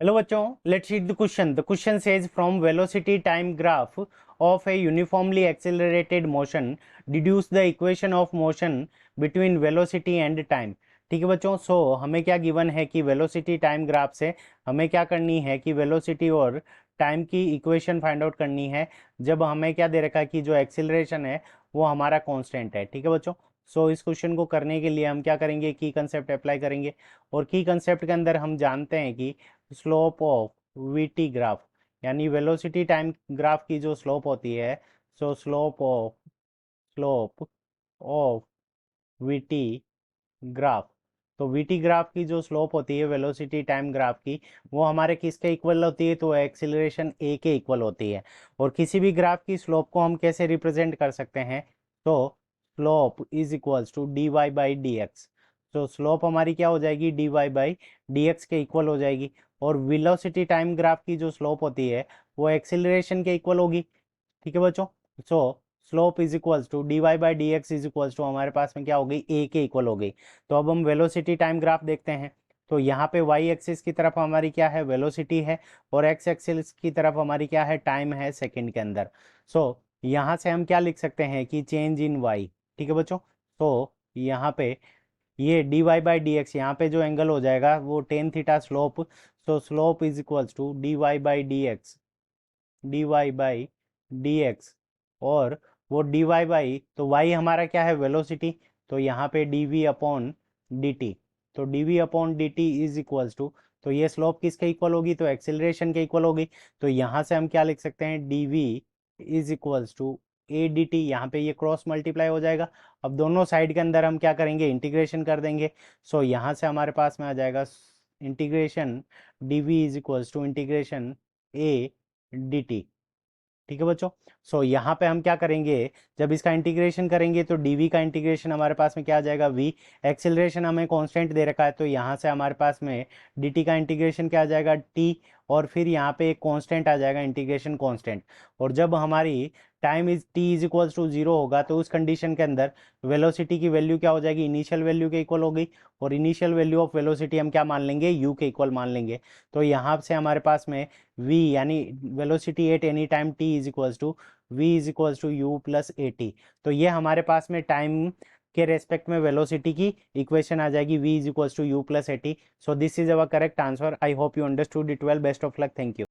Hello बच्चों, let's read the question. The question says from velocity time graph of A uniformly accelerated motion deduce the equation of motion between velocity and time. ठीक है बच्चों, सो हमें क्या given है कि velocity time graph से हमें क्या करनी है कि वेलोसिटी और टाइम की इक्वेशन फाइंड आउट करनी है, जब हमें क्या दे रखा है कि जो एक्सेलरेशन है वो हमारा कांस्टेंट है। ठीक है बच्चों, सो इस क्वेश्चन को करने के लिए हम क्या करेंगे, की कंसेप्ट अप्लाई करेंगे। और की कंसेप्ट के अंदर हम जानते हैं कि स्लोप ऑफ वीटी ग्राफ, यानी वेलोसिटी टाइम ग्राफ की जो स्लोप होती है, सो स्लोप ऑफ वीटी ग्राफ। तो वीटी ग्राफ की जो स्लोप होती है वेलोसिटी टाइम ग्राफ की, वो हमारे किसके इक्वल होती है, तो एक्सीलरेशन ए के इक्वल होती है। और किसी भी ग्राफ की स्लोप को हम कैसे रिप्रेजेंट कर सकते हैं, तो slope is equals to d y by d x. तो स्लोप हमारी क्या हो जाएगी, d y by d x के इक्वल हो जाएगी। और वेलोसिटी टाइम ग्राफ की जो स्लोप होती है वो एक्सीलरेशन के इक्वल होगी। ठीक है बच्चों, so slope is equals to d y by d x is equals to हमारे पास में क्या हो गई, ए के इक्वल हो गई। तो अब हम वेलोसिटी टाइम ग्राफ देखते हैं। तो यहाँ पे वाई एक्सिस की तरफ हमारी क्या है, वेलोसिटी है, और एक्स एक्सिस की तरफ हमारी क्या है, टाइम है सेकंड के अंदर। सो यहाँ से हम क्या लिख सकते हैं कि चेंज इन वाई। ठीक है बच्चों, तो यहाँ पे ये d y by d x, यहाँ पे जो एंगल हो जाएगा वो tan theta slope. So slope is equals to d y by d x, d y by d x. और वो डी वाई बाई, तो वाई हमारा क्या है, वेलोसिटी, तो यहाँ पे d v upon d t. तो d v upon d t is equals to, तो ये स्लोप किसके इक्वल होगी, तो एक्सेलरेशन के इक्वल होगी। तो यहाँ से हम क्या लिख सकते हैं, d v is equals to a d t. यहाँ पे ये क्रॉस मल्टीप्लाई हो जाएगा। अब दोनों साइड के अंदर हम क्या करेंगे, इंटीग्रेशन कर देंगे। सो यहाँ से हमारे पास में आ जाएगा integration d v is equals to integration a d t. ठीक है बच्चों, सो यहाँ पे हम क्या करेंगे, जब इसका इंटीग्रेशन करेंगे तो dv का इंटीग्रेशन हमारे पास में क्या आ जाएगा, v। एक्सेलरेशन हमें कांस्टेंट दे रखा है, तो यहाँ से हमारे पास में dt का इंटीग्रेशन क्या आ जाएगा, t। और फिर यहाँ पे एक कांस्टेंट आ जाएगा, इंटीग्रेशन कांस्टेंट। और जब हमारी time is t is equals to zero होगा, तो उस कंडीशन के अंदर वेलोसिटी की वैल्यू क्या हो जाएगी, इनिशियल वैल्यू के इक्वल हो गई। और इनिशियल वैल्यू ऑफ वेलोसिटी हम क्या मान लेंगे, u के इक्वल मान लेंगे। तो यहाँ से हमारे पास में v यानी velocity at any time t is equals to v is equals to u plus a t. तो ये हमारे पास में टाइम के रेस्पेक्ट में वेलोसिटी की इक्वेशन आ जाएगी, v is equals to u plus a t. So this is our correct answer. I hope you understood it well. Best of luck, thank you.